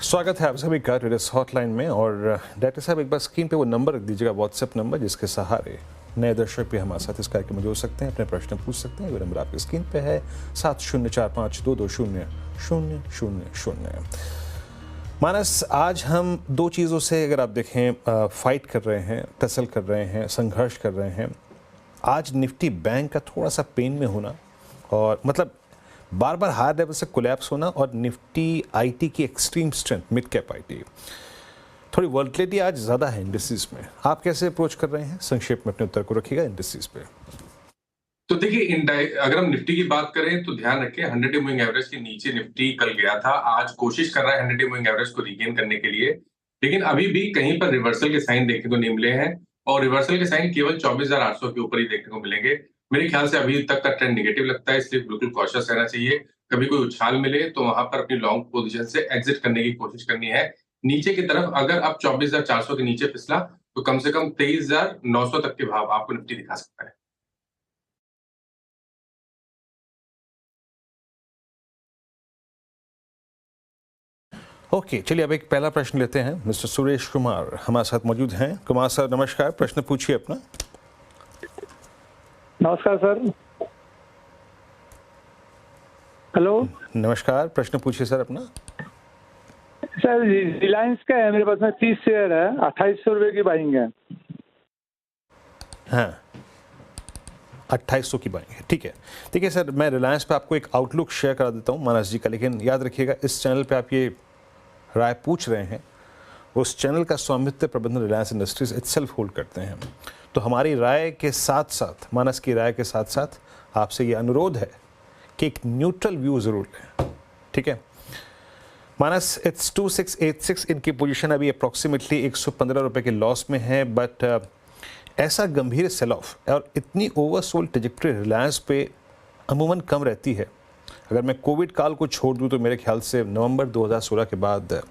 स्वागत है आप सभी का ट्रेडर्स हॉटलाइन में। और डायरेक्टर साहब एक बार स्क्रीन पे वो नंबर रख दीजिएगा, व्हाट्सएप नंबर, जिसके सहारे नए दर्शक भी हमारे साथ इस कार्यक्रम में जुड़ सकते हैं, अपने प्रश्न पूछ सकते हैं। वो नंबर आपकी स्क्रीन पे है 7045220000। मानस, आज हम दो चीज़ों से अगर आप देखें फाइट कर रहे हैं, टसल कर रहे हैं, संघर्ष कर रहे हैं। आज निफ्टी बैंक का थोड़ा सा पेन में होना, और मतलब बार बार हायर लेवल से कोलैप्स होना, और निफ्टी आईटी की extreme strength, mid cap IT, थोड़ी वॉलेटिलिटी आज ज़्यादा है इंडिसेस में। आप कैसे अप्रोच कर रहे हैं? संक्षेप में अपने उत्तर को रखिएगा इंडिसेस पे। तो देखिए, अगर हम निफ्टी की बात करें तो ध्यान रखें 100 डे मूविंग एवरेज के नीचे निफ्टी कल गया था। आज कोशिश कर रहा है 100 डे मूविंग एवरेज को रीगेन करने के लिए, लेकिन अभी भी कहीं पर रिवर्सल के साइन देखने को नहीं मिले हैं, और रिवर्सल के साइन केवल 24,800 के ऊपर ही देखने को मिलेंगे। मेरे ख्याल से अभी तक का ट्रेंड नेगेटिव लगता है, इसलिए बिल्कुल कॉशियस रहना चाहिए। कभी कोई उछाल मिले तो वहां पर अपनी लॉन्ग पोजीशन से एग्जिट करने की कोशिश करनी है। नीचे की तरफ अगर अब 24,400 के नीचे फिसला तो कम से कम 23,900 तक के भाव आपको निफ्टी दिखा सकता है। ओके, चलिए अब एक पहला प्रश्न लेते हैं। मिस्टर सुरेश कुमार हमारे साथ मौजूद हैं। कुमार सर नमस्कार, प्रश्न पूछिए अपना। नमस्कार सर। हेलो, नमस्कार, प्रश्न पूछिए सर अपना। सर रिलायंस का है मेरे पास में 30 शेयर है, 2800 रुपए की बाइंग है। हाँ, 2800 की बाइंग है, ठीक है। ठीक है सर, मैं रिलायंस पे आपको एक आउटलुक शेयर करा देता हूँ मानस जी का, लेकिन याद रखिएगा इस चैनल पे आप ये राय पूछ रहे हैं, उस चैनल का स्वामित्व प्रबंधन रिलायंस इंडस्ट्रीज इटसेल्फ होल्ड करते हैं। तो हमारी राय के साथ साथ, मानस की राय के साथ साथ आपसे ये अनुरोध है कि एक न्यूट्रल व्यू ज़रूर लें, ठीक है। मानस, इट्स 2686, इनकी पोजीशन अभी अप्रॉक्सीमेटली 115 रुपये के लॉस में है, बट ऐसा गंभीर सेल ऑफ और इतनी ओवरसोल्ड ट्रैजेक्टरी रिलायंस पे अमूमन कम रहती है। अगर मैं कोविड काल को छोड़ दूं तो मेरे ख्याल से नवंबर 2016 के बाद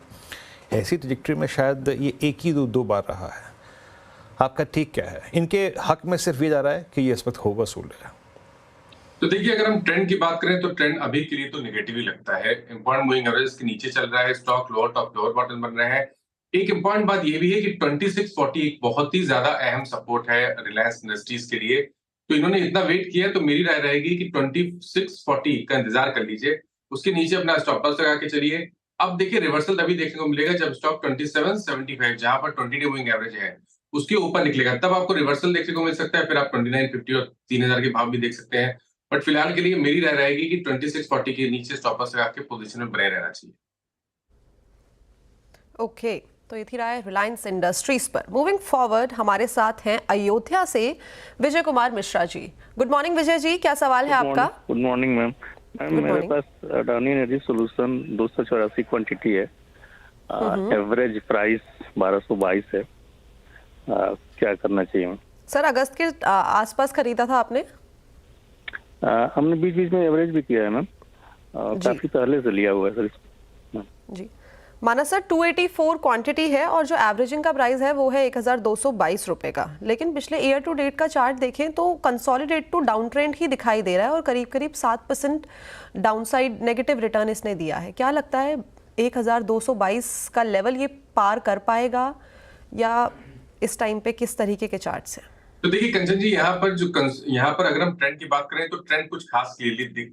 ऐसी ट्रैजेक्टरी में शायद ये एक ही दो बार रहा है। आपका ठीक क्या है? इनके हक में सिर्फ ये जा रहा है कि ये इस वक्त ओवरसोल्ड है। तो देखिए, अगर हम ट्रेंड की बात करें तो ट्रेंड अभी के लिए तो नेगेटिव ही लगता है। इंपॉर्टेंट मूविंग एवरेज के नीचे चल रहा है, stock lower top lower bottom बन रहे हैं। एक इंपॉर्टेंट बात ये भी है कि 2640 एक बहुत ही ज्यादा अहम सपोर्ट है रिलायंस इंडस्ट्रीज के लिए। तो इन्होंने इतना वेट किया, तो मेरी राय रहेगी कि 2640 का इंतजार कर लीजिए, उसके नीचे अपना स्टॉप लॉस लगा के चलिए। अब देखिए, रिवर्सल तभी देखने को मिलेगा जब स्टॉक 2775, जहां पर 20 डे मूविंग एवरेज है, उसके ऊपर निकलेगा, तब आपको रिवर्सल देखने को मिल सकता है। फिर आप 2950 और 3000 के भाव भी देख सकते हैं। बट फिलहाल के लिए मेरी राय रहेगी कि 2640 के नीचे स्टॉप लॉस लगा के पोजीशन में बने रहना चाहिए। ओके, तो ये थी राय रिलायंस इंडस्ट्रीज पर। मूविंग फॉरवर्ड हमारे साथ हैं अयोध्या से विजय कुमार मिश्रा जी। गुड मॉर्निंग विजय जी, क्या सवाल है आपका? Good morning ma'am. मेरे पास अडानी एनर्जी सॉल्यूशन 284 क्वांटिटी है, एवरेज प्राइस 1222 है। क्या करना चाहिए? सर, अगस्त के आसपास खरीदा था आपने? हमने बीच बीच में एवरेज भी किया है मैम, काफी पहले से लिया हुआ है सर। जी मानस सर, 284 क्वांटिटी है और जो एवरेजिंग का प्राइस है वो है 1222 रुपए का, लेकिन पिछले ईयर टू डेट का चार्ट देखें तो कंसोलिडेट टू डाउन ट्रेंड ही दिखाई दे रहा है और करीब करीब 7% डाउनसाइड नेगेटिव रिटर्न इसने दिया है। क्या लगता है 1222 का लेवल ये पार कर पाएगा, या इस टाइम पे किस तरीके के चार्ट्स हैं? तो देखिए कंचन जी, यहाँ पर अगर हम ट्रेंड की बात करें तो ट्रेंड कुछ खास क्लियरली दिख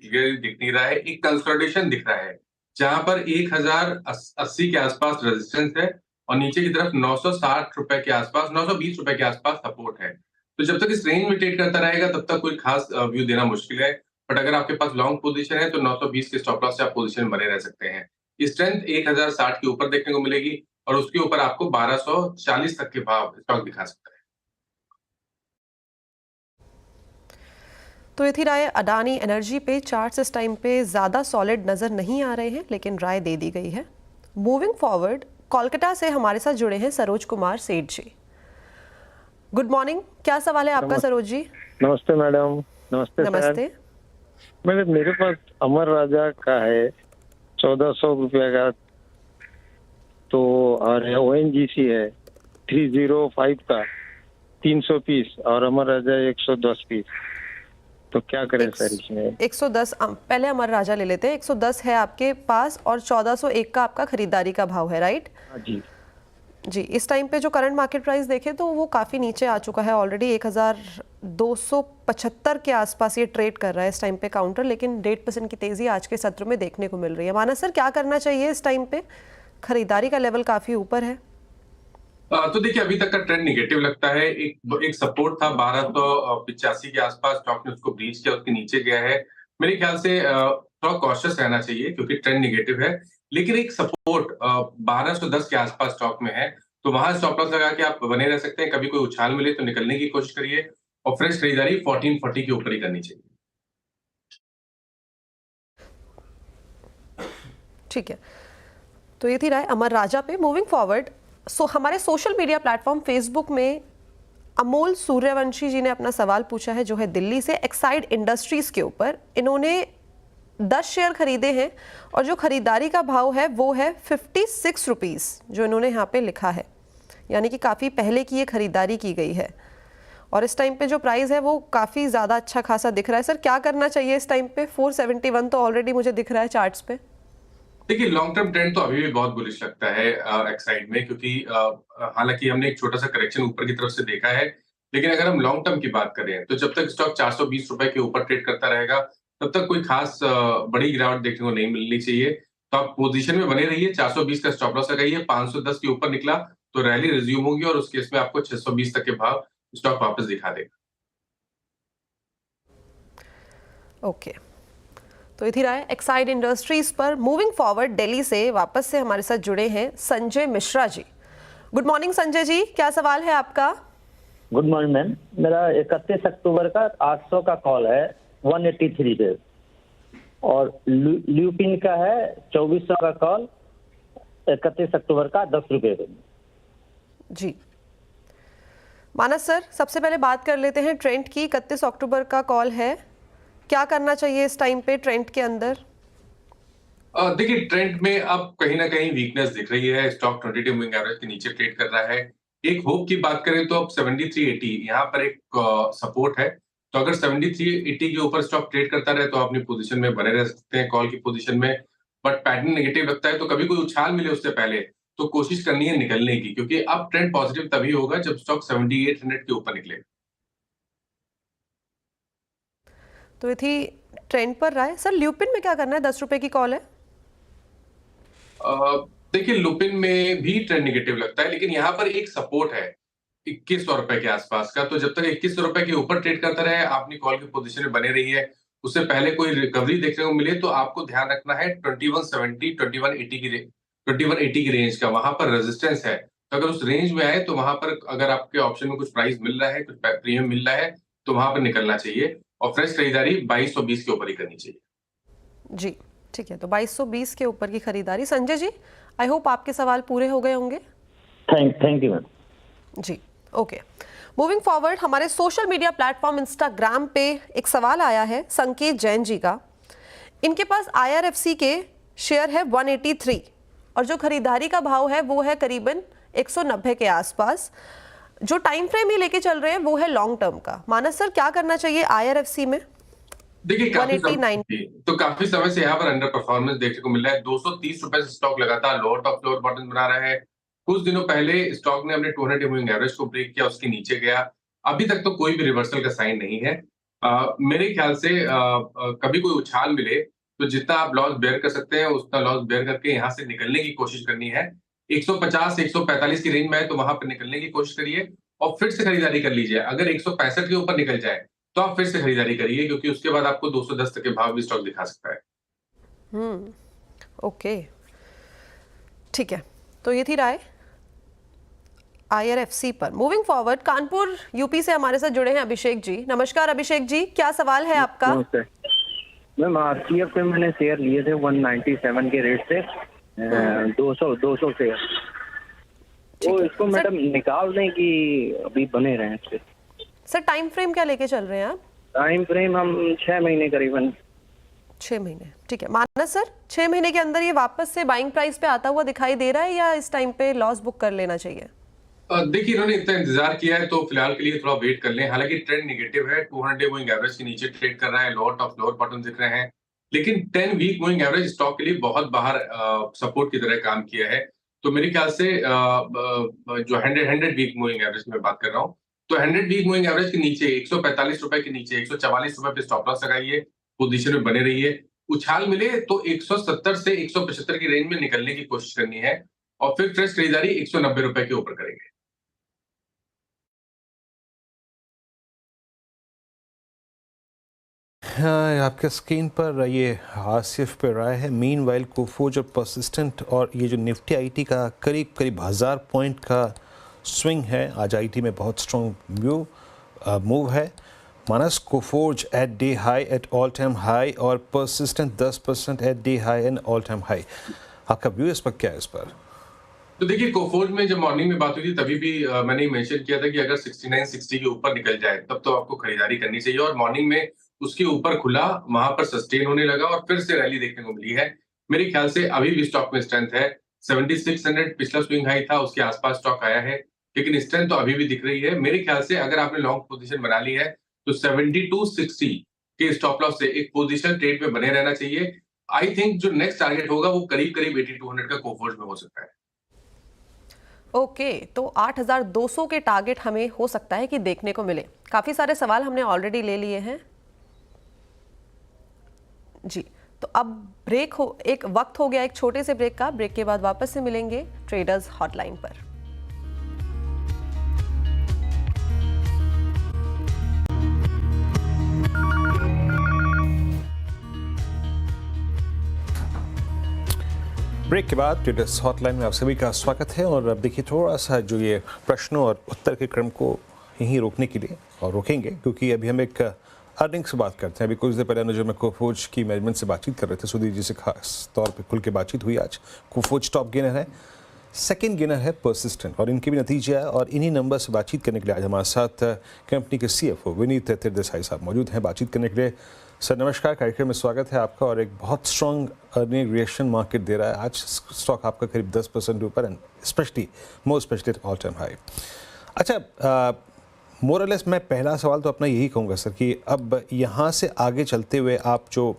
नहीं रहा है। एक कंसोलिडेशन दिख रहा है, जहां पर 1080 के आसपास रेजिस्टेंस है और नीचे की तरफ 960 रुपए के आसपास, 920 रुपए के आसपास सपोर्ट है। तो जब तक इस रेंज में ट्रेड करता रहेगा तब तक कोई खास व्यू देना मुश्किल है। बट अगर आपके पास लॉन्ग पोजीशन है तो 920 के स्टॉप लॉस से आप पोजीशन बने रह सकते हैं। स्ट्रेंथ 1060 के ऊपर देखने को मिलेगी और उसके ऊपर आपको 1240 तक के भाव स्टॉक दिखा सकता है। तो ये थी राय अडानी एनर्जी पे। चार्ट्स इस टाइम पे ज़्यादा सॉलिड नज़र नहीं आ रहे हैं, लेकिन राय दे दी गई है। मूविंग फॉरवर्ड कोलकाता से हमारे साथ जुड़े हैं सरोज कुमार सेठ जी। गुड मॉर्निंग, क्या सवाल है आपका सरोज जी? नमस्ते मैडम। नमस्ते। मेरे पास अमर राजा का है 1400 रुपया का, तो और ONGC है 305 का 300 पीस और अमर राजा 110 पीस। तो क्या करें सर इसमें? 110 पहले अमर राजा ले लेते हैं। 110 है आपके पास और 1401 का आपका खरीदारी का भाव है, राइट? हाँ जी। जी, इस टाइम पे जो करंट मार्केट प्राइस देखें तो वो काफ़ी नीचे आ चुका है ऑलरेडी। 1275 के आसपास ये ट्रेड कर रहा है इस टाइम पे काउंटर, लेकिन 1.5% की तेज़ी आज के सत्र में देखने को मिल रही है। मानस सर, क्या करना चाहिए इस टाइम पे? खरीदारी का लेवल काफ़ी ऊपर है। तो देखिए, अभी तक का ट्रेंड निगेटिव लगता है। एक सपोर्ट था 1285 के आसपास, स्टॉक ने उसको ब्रीच किया, उसके नीचे गया है। मेरे ख्याल से थोड़ा कॉशियस रहना चाहिए क्योंकि ट्रेंड निगेटिव है, लेकिन एक सपोर्ट 1210 के आसपास स्टॉक में है, तो वहां स्टॉप लॉस लगा के आप बने रह सकते हैं। कभी कोई उछाल मिले तो निकलने की कोशिश करिए और फ्रेश खरीदारी 1440 के ऊपर ही करनी चाहिए। ठीक है, तो ये थी राय अमर राजा पे। मूविंग फॉरवर्ड, हमारे सोशल मीडिया प्लेटफॉर्म फेसबुक में अमोल सूर्यवंशी जी ने अपना सवाल पूछा है, जो है दिल्ली से, एक्साइड इंडस्ट्रीज के ऊपर। इन्होंने 10 शेयर खरीदे हैं और जो खरीदारी का भाव है वो है 56 रुपीज़, जो इन्होंने यहाँ पे लिखा है, यानी कि काफ़ी पहले की ये खरीदारी की गई है और इस टाइम पे जो प्राइस है वो काफ़ी ज़्यादा अच्छा खासा दिख रहा है। सर, क्या करना चाहिए इस टाइम पे? 471 तो ऑलरेडी मुझे दिख रहा है चार्ट्स पे। देखिए, लॉन्ग टर्म ट्रेंड तो अभी भी बहुत बुलिश लगता है एक्साइड में, क्योंकि हालांकि हमने एक छोटा सा करेक्शन ऊपर की तरफ से देखा है, लेकिन अगर हम लॉन्ग टर्म की बात करें तो जब तक स्टॉक 420 रुपए के ऊपर ट्रेड करता रहेगा तब तक कोई खास बड़ी गिरावट देखने को नहीं मिलनी चाहिए। तो आप पोजीशन में बने रहिए, 420 का स्टॉप लॉस लगाइए। 510 के ऊपर निकला तो रैली रिज्यूम होगी और उस केस में आपको 620 तक के भाव स्टॉक वापस दिखा देगा। ओके, तो ये थी राय एक्साइड इंडस्ट्रीज पर। मूविंग फॉरवर्ड, दिल्ली से वापस से हमारे साथ जुड़े हैं संजय मिश्रा जी। गुड मॉर्निंग संजय जी, क्या सवाल है आपका? गुड मॉर्निंग मैम, मेरा 31 अक्टूबर का 800 का कॉल है 183 पे, और ल्यूपिन का है 2400 का कॉल 31 अक्टूबर का 10 रुपए पे। जी मानस सर, सबसे पहले बात कर लेते हैं ट्रेंड की। 31 अक्टूबर का कॉल है, क्या करना चाहिए इस टाइम पे ट्रेंड के अंदर? देखिए, ट्रेंड में अब कहीं ना कहीं वीकनेस दिख रही है। स्टॉक 22 मूविंग एवरेज के नीचे ट्रेड कर रहा है। एक होप की बात करें तो अब 7380 यहाँ पर एक सपोर्ट है, तो अगर 7380 के ऊपर स्टॉक ट्रेड करता रहे तो अपनी पोजीशन में बने रह सकते हैं कॉल की पोजीशन में। बट पैटर्न नेगेटिव लगता है, तो कभी कोई उछाल मिले उससे पहले तो कोशिश करनी है निकलने की, क्योंकि अब ट्रेंड पॉजिटिव तभी होगा जब स्टॉक 7800 के ऊपर निकले। तो ये थी ट्रेंड पर राय। सर, ल्यूपिन में क्या करना है? 10 रुपए की कॉल है। देखिए, लुपिन में भी ट्रेंड निगेटिव लगता है, लेकिन यहाँ पर एक सपोर्ट है 2100 रुपए के आसपास का, तो जब तक 2100 रुपए के ऊपर ट्रेड करता रहे, अपनी कॉल की पोजीशन में बने रही है। उससे पहले कोई रिकवरी देखने को मिले तो आपको ध्यान रखना है 2170 2180 की रेंज का, वहां पर रेजिस्टेंस है। तो अगर उस रेंज में आए तो वहां पर अगर आपके ऑप्शन में कुछ प्राइस मिल रहा है, कुछ प्रीमियम मिल रहा है, तो वहां पर निकलना चाहिए और फ्रेश खरीदारी 2220 के ऊपर ही करनी चाहिए। जी ठीक है, तो 2220 के ऊपर की खरीदारी। संजय जी, आई होप आपके सवाल पूरे हो गए होंगे। Thank you ma'am. जी ओके, मूविंग फॉरवर्ड, हमारे सोशल मीडिया प्लेटफॉर्म इंस्टाग्राम पे एक सवाल आया है संकेत जैन जी का। इनके पास IRFC के शेयर है 183 और जो खरीदारी का भाव है वो है करीबन 190 के आसपास। जो टाइम फ्रेम ही लेके चल रहे हैं वो है लॉन्ग टर्म का। मानस सर, क्या करना चाहिए IRFC में? देखिए, काफी समय से यहाँ पर अंडर परफॉर्मेंस देखने को मिल रहा है। 230 रुपए से स्टॉक लगातार लोअर टॉप फ्लोर बॉटम बना रहा है। कुछ दिनों पहले स्टॉक ने अपने 200 मूविंग एवरेज को ब्रेक किया, उसके नीचे गया। अभी तक तो कोई भी रिवर्सल का साइन नहीं है। मेरे ख्याल से कभी कोई उछाल मिले तो जितना आप लॉस बेयर कर सकते हैं उतना लॉस बेयर करके यहाँ से निकलने की कोशिश करनी है। 150 145 की रेंज में है तो वहां पर निकलने की कोशिश करिए और फिर से खरीदारी कर लीजिए। अगर 165 के ऊपर निकल जाए तो आप फिर से खरीदारी करिए, क्योंकि उसके बाद आपको 210 तक के भाव भी स्टॉक दिखा सकता है। ओके, ठीक है, तो ये थी राय IRFC पर। मूविंग फॉरवर्ड, कानपुर यूपी से हमारे साथ जुड़े हैं अभिषेक जी। नमस्कार अभिषेक जी, क्या सवाल है आपका? मैम, RCF पे मैंने शेयर लिए थे 197 के रेट से 200 शेयर, तो इसको मैडम निकाल दें कि अभी बने रहें इस पे? सर, टाइम फ्रेम क्या लेके चल रहे हैं आप? टाइम फ्रेम हम 6 महीने करीबन। 6 महीने, ठीक है। मानस सर, 6 महीने के अंदर ये वापस से बाइंग प्राइस पे आता हुआ दिखाई दे रहा है या इस टाइम पे लॉस बुक कर लेना चाहिए? देखिए इन्होंने इतना इंतजार किया है तो फिलहाल के लिए थोड़ा वेट कर लें। हालांकि ट्रेंड नेगेटिव है, 200 डे मूविंग एवरेज के नीचे ट्रेड कर रहा है, लोअर टॉप लोअर बॉटम दिख रहे हैं। लेकिन 10 वीक मूविंग एवरेज स्टॉक के लिए बहुत बाहर सपोर्ट की तरह काम किया है। तो मेरे ख्याल से जो 100 वीक मूविंग एवरेज की मैं बात कर रहा हूँ, तो 100 वीक मूविंग एवरेज के नीचे 145 रुपए के नीचे 144 रुपए पे स्टॉप लॉस लगाइए, पोजीशन में बने रहिए। उछाल मिले तो 170 से 175 की रेंज में निकलने की कोशिश करनी है और फिर फ्रेश खरीदारी 190 रुपए के ऊपर करेंगे। हाँ, आपके स्क्रीन पर ये आसिफ पे राय है। मीन वाइल कोफोर्ज और परसिस्टेंट और ये जो निफ्टी आईटी का करीब करीब 1000 पॉइंट का स्विंग है। आज आईटी में बहुत स्ट्रॉन्ग मूव है। Manas Coforge at day high at all time high और Persistent 10% at day high and all time high. आपका व्यू इस पर क्या है इस पर? तो देखिए कोफोर्ज में जब मॉर्निंग में बात हुई थी तभी भी मैंने मेंशन किया था कि अगर 69-60 के ऊपर निकल जाए तब तो आपको खरीदारी करनी चाहिए और मॉर्निंग में उसके ऊपर खुला, वहां पर सस्टेन होने लगा और फिर से रैली देखने को मिली है। मेरे ख्याल से अभी भी स्टॉक में स्ट्रेंथ है। 7600 पिछला स्विंग हाई था, उसके आसपास स्टॉक आया है, लेकिन स्ट्रेंथ तो अभी भी दिख रही है। मेरे ख्याल से अगर आपने लॉन्ग पोजीशन बना ली है तो 7260 के स्टॉप लॉस से एक पोजीशन ट्रेड में बने रहना चाहिए। आई थिंक जो नेक्स्ट टारगेट होगा वो करीब करीब 8200 का कोफोर्ज में हो सकता है। ओके, तो 8200 के टारगेट हमें हो सकता है कि देखने को मिले। काफी सारे सवाल हमने ऑलरेडी ले लिए हैं जी। तो अब एक वक्त हो गया एक छोटे से ब्रेक का। ब्रेक के बाद वापस से मिलेंगे ट्रेडर्स हॉटलाइन पर। ब्रेक के बाद ट्रेडर्स हॉटलाइन में आप सभी का स्वागत है। और अब देखिए थोड़ा सा जो ये प्रश्नों और उत्तर के क्रम को यहीं रोकने के लिए और रोकेंगे, क्योंकि अभी हम एक अर्निंग से बात करते हैं। अभी कुछ देर पहले जो मैं कोफोर्ज की मैनेजमेंट से बातचीत कर रहे थे, सुधीर जी से खास तौर पे खुल के बातचीत हुई आज। कोफोर्ज टॉप गेनर है, सेकंड गेनर है परसिस्टेंट और इनके भी नतीजे आए। और इन्हीं नंबर से बातचीत करने के लिए आज हमारे साथ कंपनी के CFO विनीत तिरदेसाई साहब मौजूद हैं बातचीत करने के लिए। सर नमस्कार, कार्यक्रम में स्वागत है आपका। और एक बहुत स्ट्रॉन्ग अर्निंग रिएक्शन मार्केट दे रहा है आज। स्टॉक आपका करीब 10% ऊपर and specially more specially all time high. अच्छा, मोरलेस मैं पहला सवाल तो अपना यही कहूँगा सर कि अब यहाँ से आगे चलते हुए आप जो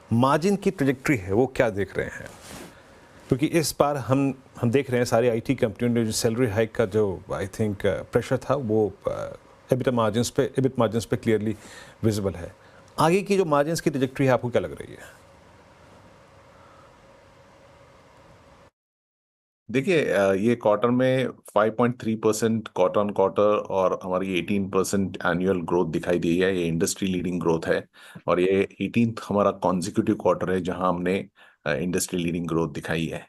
मार्जिन की ट्रेजेक्ट्री है वो क्या देख रहे हैं? क्योंकि इस बार हम देख रहे हैं सारी आईटी कंपनियों ने जो सैलरी हाइक का जो आई थिंक प्रेशर था वो एबिट मार्जिन्स पे क्लियरली विजिबल है। आगे की जो मार्जिन्स की ट्रेजेक्ट्री है आपको क्या लग रही है? देखिए ये क्वार्टर में 5.3% क्वार्टर ऑन क्वार्टर और हमारी 18% एनुअल ग्रोथ दिखाई दी है। ये इंडस्ट्री लीडिंग ग्रोथ है और ये 18th हमारा कॉन्जिक्यूटिव क्वार्टर है जहां हमने इंडस्ट्री लीडिंग ग्रोथ दिखाई है।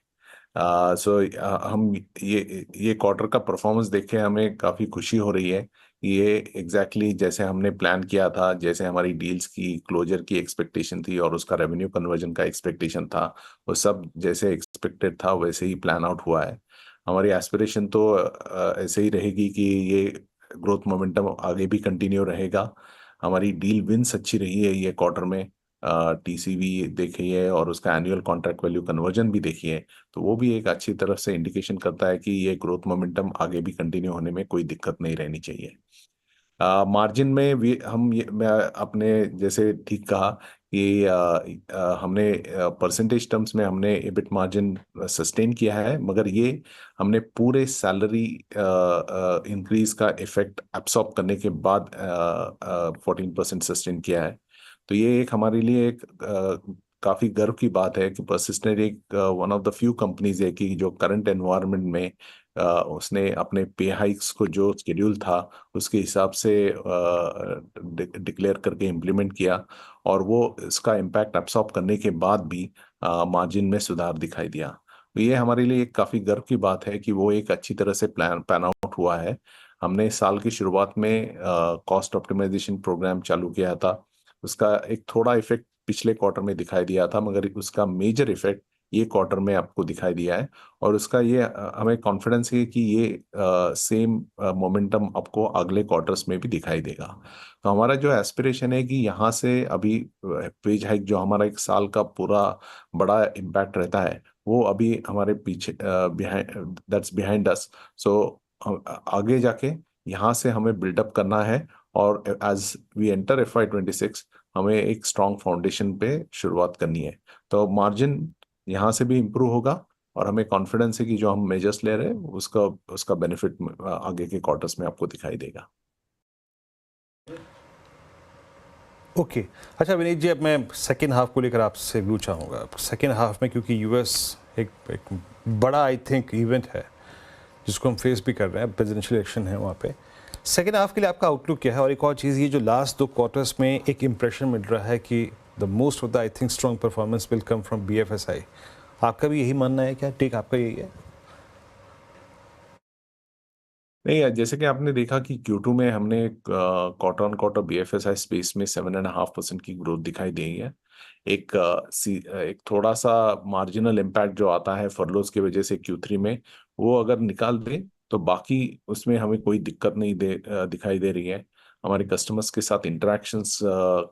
सो हम ये क्वार्टर का परफॉर्मेंस देख के हमें काफ़ी खुशी हो रही है। ये एग्जैक्टली जैसे हमने प्लान किया था, जैसे हमारी डील्स की क्लोजर की एक्सपेक्टेशन थी और उसका रेवेन्यू कन्वर्जन का एक्सपेक्टेशन था, वो सब जैसे एक्सपेक्टेड था वैसे ही प्लान आउट हुआ है। हमारी एस्पिरेशन तो ऐसे ही रहेगी कि ये ग्रोथ मोमेंटम आगे भी कंटिन्यू रहेगा। हमारी डील विंस अच्छी रही है ये क्वार्टर में। TCV देखिए और उसका एनुअल कॉन्ट्रैक्ट वैल्यू कन्वर्जन भी देखिए, तो वो भी एक अच्छी तरफ से इंडिकेशन करता है कि ये ग्रोथ मोमेंटम आगे भी कंटिन्यू होने में कोई दिक्कत नहीं रहनी चाहिए। मार्जिन में भी मैं आपने जैसे ठीक कहा कि हमने परसेंटेज टर्म्स में हमने एबिट मार्जिन सस्टेन किया है, मगर ये हमने पूरे सैलरी इंक्रीज का इफेक्ट एब्सॉर्ब करने के बाद 14% सस्टेन किया है। तो ये एक हमारे लिए एक काफी गर्व की बात है कि परसिस्टेंट एक one of the few companies है कि जो करंट एनवायरनमेंट में उसने अपने पे हाइक्स को जो शेड्यूल था उसके हिसाब से डिक्लेयर करके इम्प्लीमेंट किया और वो इसका इम्पैक्ट एब्सॉर्ब करने के बाद भी मार्जिन में सुधार दिखाई दिया। तो ये हमारे लिए एक काफ़ी गर्व की बात है कि वो एक अच्छी तरह से पैन आउट हुआ है। हमने साल की शुरुआत में कॉस्ट ऑप्टिमाइजेशन प्रोग्राम चालू किया था, उसका एक थोड़ा इफेक्ट पिछले क्वार्टर में दिखाई दिया था, मगर उसका मेजर इफेक्ट ये क्वार्टर में आपको दिखाई दिया है, और उसका ये हमें कॉन्फिडेंस है कि ये सेम मोमेंटम आपको अगले क्वार्टर्स में भी दिखाई देगा। तो हमारा जो एस्पिरेशन है कि यहाँ से अभी वेज हाइक जो हमारा एक साल का पूरा बड़ा इम्पैक्ट रहता है वो अभी हमारे पीछे बिहाइंड, दैट्स बिहाइंड अस। सो आगे जाके यहाँ से हमें बिल्डअप करना है, और एज वी एंटर FY26 हमें एक स्ट्रॉन्ग फाउंडेशन पे शुरुआत करनी है। तो मार्जिन यहाँ से भी इम्प्रूव होगा, और हमें कॉन्फिडेंस है कि जो हम मेजर्स ले रहे हैं उसका बेनिफिट आगे के क्वार्टर्स में आपको दिखाई देगा। ओके अच्छा विनीत जी, अब मैं सेकेंड हाफ को लेकर आपसे व्यू चाहूँगा। सेकेंड हाफ में क्योंकि यूएस एक बड़ा आई थिंक इवेंट है जिसको हम फेस भी कर रहे हैं, प्रेसिडेंशियल इलेक्शन है वहाँ पे। सेकेंड हाफ के लिए आपका आउटलुक क्या है? और एक और चीज़, ये जो लास्ट 2 क्वार्टर्स में एक इम्प्रेशन मिल रहा है कि the most of the I think strong performance will come from BFSI, आपका भी यही मानना है क्या? टेक आपका यही है? नहीं, जैसे कि आपने देखा कि Q2 में हमने quarter on quarter BFSI space में 7.5% की ग्रोथ दिखाई दी है। एक थोड़ा सा मार्जिनल इम्पैक्ट जो आता है फर्लोज की वजह से Q3 में, वो अगर निकाल दें तो बाकी उसमें हमें कोई दिक्कत नहीं दिखाई दे रही है। हमारे कस्टमर्स के साथ इंटरेक्शंस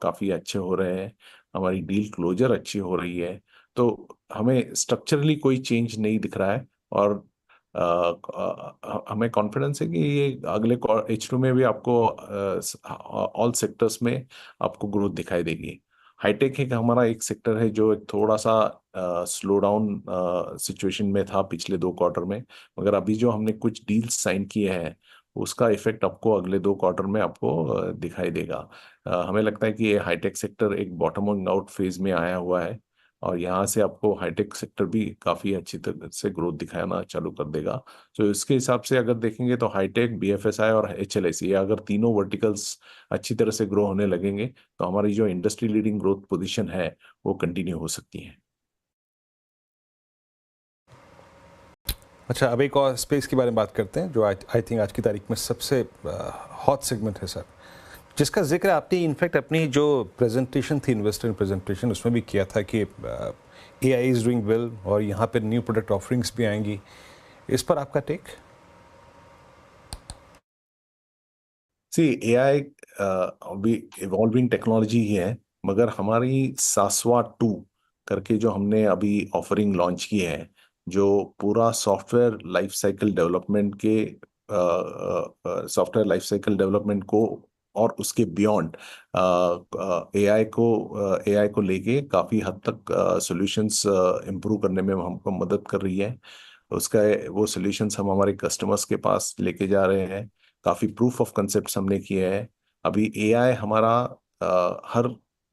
काफ़ी अच्छे हो रहे हैं, हमारी डील क्लोजर अच्छी हो रही है, तो हमें स्ट्रक्चरली कोई चेंज नहीं दिख रहा है, और हमें कॉन्फिडेंस है कि ये अगले H2 में भी आपको ऑल सेक्टर्स में आपको ग्रोथ दिखाई देगी। हाईटेक एक हमारा एक सेक्टर है जो एक थोड़ा सा स्लो डाउन सिचुएशन में था पिछले 2 क्वार्टर में, मगर अभी जो हमने कुछ डील्स साइन किए हैं उसका इफेक्ट आपको अगले 2 क्वार्टर में आपको दिखाई देगा। हमें लगता है कि ये हाईटेक सेक्टर एक बॉटमिंग आउट फेज में आया हुआ है, और यहाँ से आपको हाईटेक सेक्टर भी काफ़ी अच्छी तरह से ग्रोथ दिखाना चालू कर देगा। तो इसके हिसाब से अगर देखेंगे तो हाईटेक, BFSI और HLIC, ये अगर तीनों वर्टिकल्स अच्छी तरह से ग्रो होने लगेंगे तो हमारी जो इंडस्ट्री लीडिंग ग्रोथ पोजीशन है वो कंटिन्यू हो सकती है। अच्छा, अब एक और स्पेस के बारे में बात करते हैं जो आई थिंक आज की तारीख में सबसे हॉट सेगमेंट है सर, जिसका जिक्र आपने इनफैक्ट अपनी जो प्रेजेंटेशन थी, इन्वेस्टर प्रेजेंटेशन, उसमें भी किया था कि AI इज़ डूइंग वेल और यहाँ पे न्यू प्रोडक्ट ऑफरिंग्स भी आएंगी। इस पर आपका टेक? AI अभी इवॉल्विंग टेक्नोलॉजी ही है, मगर हमारी सासवा 2 करके जो हमने अभी ऑफरिंग लॉन्च की है, जो पूरा सॉफ्टवेयर लाइफ साइकिल डेवलपमेंट को और उसके बियॉन्ड AI को लेके काफ़ी हद तक सॉल्यूशंस इम्प्रूव करने में हमको मदद कर रही है। वो सॉल्यूशंस हम हमारे कस्टमर्स के पास लेके जा रहे हैं, काफ़ी प्रूफ ऑफ कंसेप्ट हमने किए हैं। अभी AI हमारा हर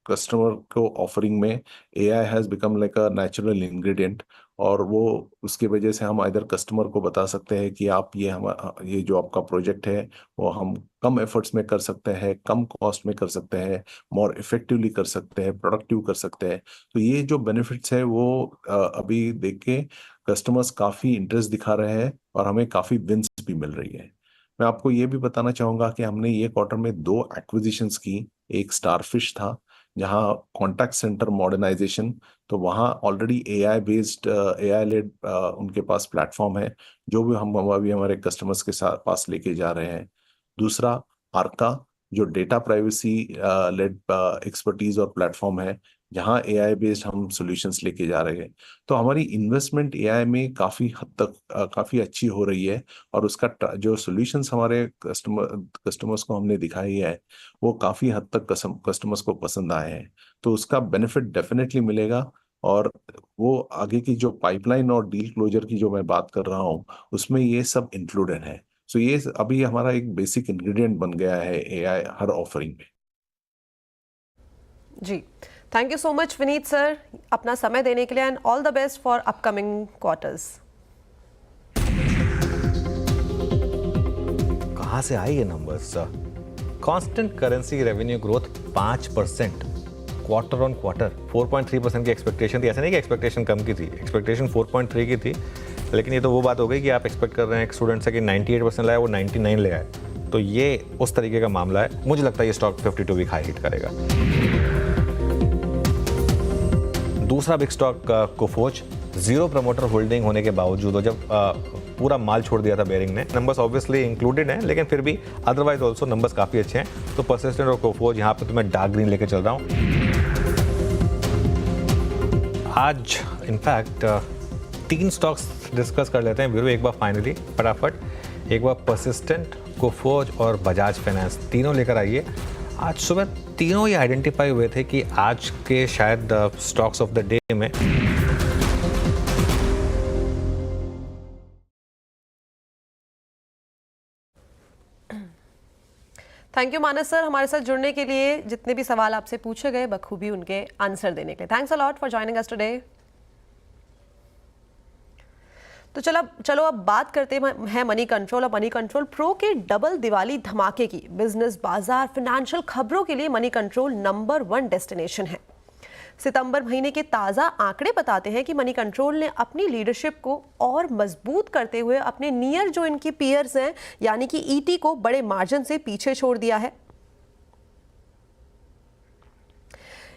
कस्टमर को ऑफरिंग में AI has become like a natural ingredient, और वो उसकी वजह से हम इधर कस्टमर को बता सकते हैं कि आप ये जो आपका प्रोजेक्ट है वो हम कम एफर्ट्स में कर सकते हैं, कम कॉस्ट में कर सकते हैं, मोर इफेक्टिवली कर सकते हैं, प्रोडक्टिव कर सकते हैं। तो ये जो बेनिफिट्स है वो अभी देख के कस्टमर्स काफ़ी इंटरेस्ट दिखा रहे हैं, और हमें काफ़ी विंस भी मिल रही है। मैं आपको ये भी बताना चाहूँगा कि हमने ये क्वार्टर में 2 एक्विजिशंस की। एक स्टारफिश था जहाँ कॉन्टैक्ट सेंटर मॉडर्नाइजेशन, तो वहाँ ऑलरेडी AI लेड उनके पास प्लेटफॉर्म है जो भी हम अभी हमारे कस्टमर्स के साथ पास लेके जा रहे हैं। दूसरा आर्का, जो डेटा प्राइवेसी लेड एक्सपर्टीज और प्लेटफॉर्म है जहाँ AI बेस्ड हम सॉल्यूशंस लेके जा रहे हैं। तो हमारी इन्वेस्टमेंट AI में काफ़ी हद तक काफ़ी अच्छी हो रही है, और उसका जो सॉल्यूशंस हमारे कस्टमर्स को हमने दिखाई है वो काफ़ी हद तक कस्टमर्स को पसंद आए हैं। तो उसका बेनिफिट डेफिनेटली मिलेगा, और वो आगे की जो पाइपलाइन और डील क्लोजर की जो मैं बात कर रहा हूँ उसमें ये सब इंक्लूडेड है। सो ये अभी हमारा एक बेसिक इंग्रेडिएंट बन गया है AI हर ऑफरिंग में। जी, thank you so much Vineet sir अपना समय देने के लिए, and all the best for upcoming quarters. कहाँ से आए ये numbers sir? Constant currency revenue growth 5%, quarter on quarter 4.3% की एक्सपेक्टेशन थी। ऐसा नहीं कि एक्सपेक्टेशन कम की थी, एक्सपेक्टेशन 4.3 की थी, लेकिन ये तो वो बात हो गई कि आप एक्सपेक्ट कर रहे हैं एक स्टूडेंट से कि 98% लाया, वो 99 ले आए, तो ये उस तरीके का मामला है। मुझे लगता है ये स्टॉक 52 वीक हाई हिट करेगा। दूसरा big stock Coforge zero promoter holding होने के बावजूद और जब पूरा माल छोड़ दिया था बेरिंग ने, नंबर्स ऑब्वियसली इंक्लूडेड हैं, लेकिन फिर भी अदरवाइज ऑल्सो नंबर्स काफ़ी अच्छे हैं। तो परसिस्टेंट और कोफोर्ज यहाँ पे तो मैं डार्क ग्रीन लेके चल रहा हूँ। आज इनफैक्ट 3 स्टॉक्स डिस्कस कर लेते हैं वीरू एक बार फाइनली फटाफट। एक बार परसिस्टेंट, कोफोर्ज और बजाज फाइनेंस, तीनों लेकर आइए। आज सुबह तीनों ही आइडेंटिफाई हुए थे कि आज के शायद स्टॉक्स ऑफ द डे में थैंक यू मानस सर, हमारे साथ जुड़ने के लिए, जितने भी सवाल आपसे पूछे गए बखूबी उनके आंसर देने के लिए। Thanks a lot for joining us today. तो चलो अब बात करते हैं मनी कंट्रोल और मनी कंट्रोल प्रो के डबल दिवाली धमाके की। बिजनेस, बाजार, फाइनेंशियल खबरों के लिए मनी कंट्रोल नंबर 1 डेस्टिनेशन है। सितंबर महीने के ताज़ा आंकड़े बताते हैं कि मनी कंट्रोल ने अपनी लीडरशिप को और मजबूत करते हुए अपने नियर जो इनकी पीयर्स हैं यानी कि ईटी को बड़े मार्जिन से पीछे छोड़ दिया है।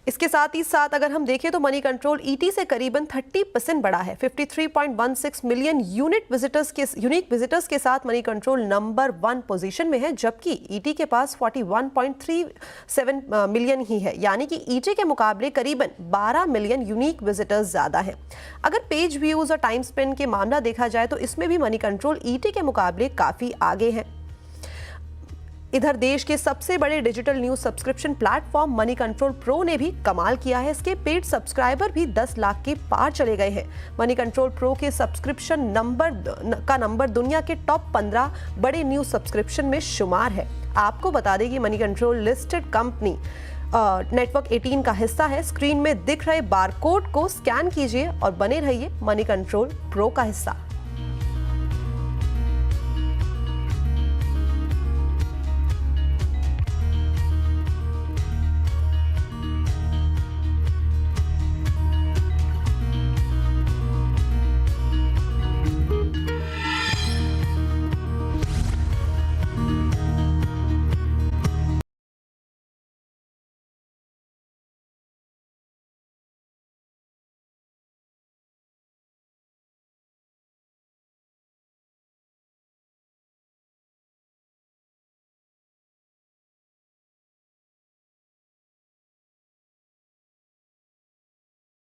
इसके साथ ही साथ अगर हम देखें तो मनी कंट्रोल ईटी से करीबन 30% बढ़ा है। 53.16 मिलियन यूनिक विजिटर्स के साथ मनी कंट्रोल नंबर 1 पोजीशन में है, जबकि ईटी के पास 41.37 मिलियन ही है, यानी कि ईटी के मुकाबले करीबन 12 मिलियन यूनिक विजिटर्स ज़्यादा हैं। अगर पेज व्यूज़ और टाइम स्पेंड के मामला देखा जाए तो इसमें भी मनी कंट्रोल ईटी के मुकाबले काफ़ी आगे है। इधर देश के सबसे बड़े digital news subscription platform money control pro ने भी कमाल किया है। इसके पेड सब्सक्राइबर भी 10 लाख के पार चले गए हैं। मनी कंट्रोल प्रो के सब्सक्रिप्शन नंबर दुनिया के टॉप 15 बड़े न्यूज सब्सक्रिप्शन में शुमार है। आपको बता दें कि money control listed company network 18 का हिस्सा है। स्क्रीन में दिख रहे बारकोड को स्कैन कीजिए और बने रहिए मनी कंट्रोल प्रो का हिस्सा।